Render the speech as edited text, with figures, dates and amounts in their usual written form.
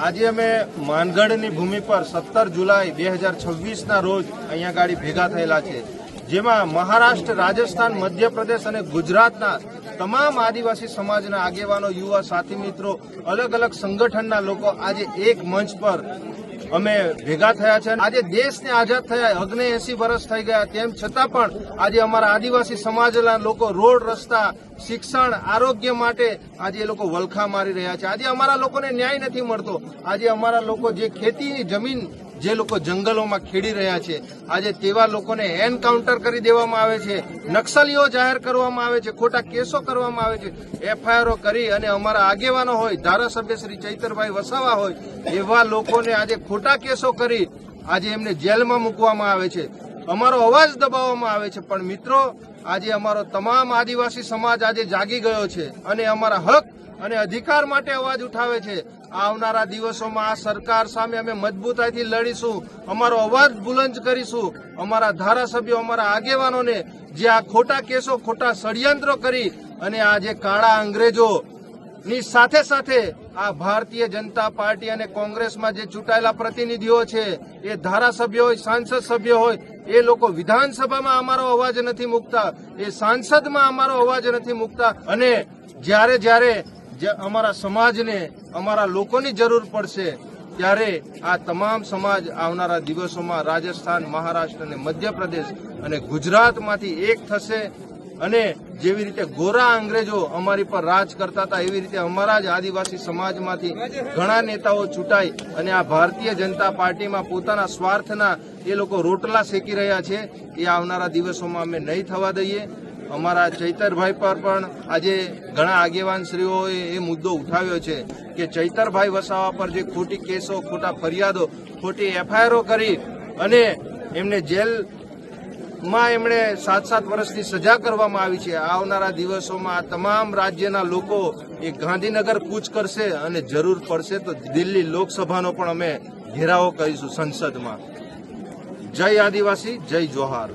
આજે અમે માનગઢની ભૂમિ પર 17 જુલાઈ 2026ના રોજ અહીંયા ગાડી ભેગા થયેલા છે, જેમાં મહારાષ્ટ્ર, રાજસ્થાન, મધ્યપ્રદેશ અને ગુજરાતના તમામ આદિવાસી સમાજના આગેવાનો, યુવા સાથી મિત્રો, અલગ અલગ સંગઠનના લોકો આજે એક મંચ પર અમે ભેગા થયા છે. આજે દેશને આઝાદ થયા 79 વર્ષ થઈ ગયા, તેમ છતાં પણ આજે અમારા આદિવાસી સમાજના લોકો રોડ, રસ્તા, શિક્ષણ, આરોગ્ય માટે આજે એ લોકો વલખા મારી રહ્યા છે. આજે અમારા લોકોને ન્યાય નથી મળતો. આજે અમારા લોકો જે ખેતીની જમીન જે લોકો જંગલોમાં ખેડી રહ્યા છે, આજે તેવા લોકોને એનકાઉન્ટર કરી દેવામાં આવે છે, નક્સલીઓ જાહેર કરવામાં આવે છે, ખોટા કેસો કરવામાં આવે છે, એફઆઈઆરો કરી અને અમારા આગેવાનો હોય, ધારાસભ્ય શ્રી ચૈતરભાઈ વસાવા હોય, એવા લોકોને આજે ખોટા કેસો કરી આજે એમને જેલમાં મૂકવામાં આવે છે, અમારો અવાજ દબાવવામાં આવે છે. પણ મિત્રો, આજે અમારો તમામ આદિવાસી સમાજ આજે જાગી ગયો છે અને અમારા હક અને અધિકાર માટે અવાજ ઉઠાવે છે. આવનારા દિવસોમાં આ સરકાર સામે અમે મજબૂતાઈથી લડીશું, અમારો અવાજ બુલંદ કરીશું. અમારા ધારાસભ્યો, અમારા આગેવાનોને જે આ ખોટા કેસો, ખોટા ષડયંત્રો કરી અને આ જે કાળા અંગ્રેજોની સાથે સાથે આ ભારતીય જનતા પાર્ટી અને કોંગ્રેસમાં જે ચૂંટાયેલા પ્રતિનિધિઓ છે, એ ધારાસભ્યો હોય, સાંસદ સભ્યો હોય, એ લોકો વિધાનસભામાં અમારો અવાજ નથી મૂકતા, એ સાંસદમાં અમારો અવાજ નથી મૂકતા. અને જ્યારે અમારા સમાજને, અમારા લોકોની જરૂર પડશે, ત્યારે આ તમામ સમાજ આવનારા દિવસોમાં રાજસ્થાન, મહારાષ્ટ્ર અને મધ્યપ્રદેશ અને ગુજરાતમાંથી એક થશે. અને જેવી રીતે ગોરા અંગ્રેજો અમારી પર રાજ કરતા હતા, એવી રીતે અમારા જ આદિવાસી સમાજમાંથી ઘણા નેતાઓ ચૂંટાઈ અને આ ભારતીય જનતા પાર્ટીમાં પોતાના સ્વાર્થના એ લોકો રોટલા શેકી રહ્યા છે. એ આવનારા દિવસોમાં અમે નહીં થવા દઈએ. અમારા ચૈતરભાઈ પર પણ આજે ઘણા આગેવાનશ્રીઓએ એ મુદ્દો ઉઠાવ્યો છે કે ચૈતરભાઈ વસાવા પર જે ખોટી કેસો, ખોટા ફરિયાદો, ખોટી એફઆઈઆરો કરી અને એમને જેલમાં એમણે 7 વર્ષની સજા કરવામાં આવી છે. આવનારા દિવસોમાં આ તમામ રાજ્યના લોકો એ ગાંધીનગર કૂચ કરશે અને જરૂર પડશે તો દિલ્હી લોકસભાનો પણ અમે ઘેરાવો કરીશું સંસદમાં. જય આદિવાસી, જય જોહાર.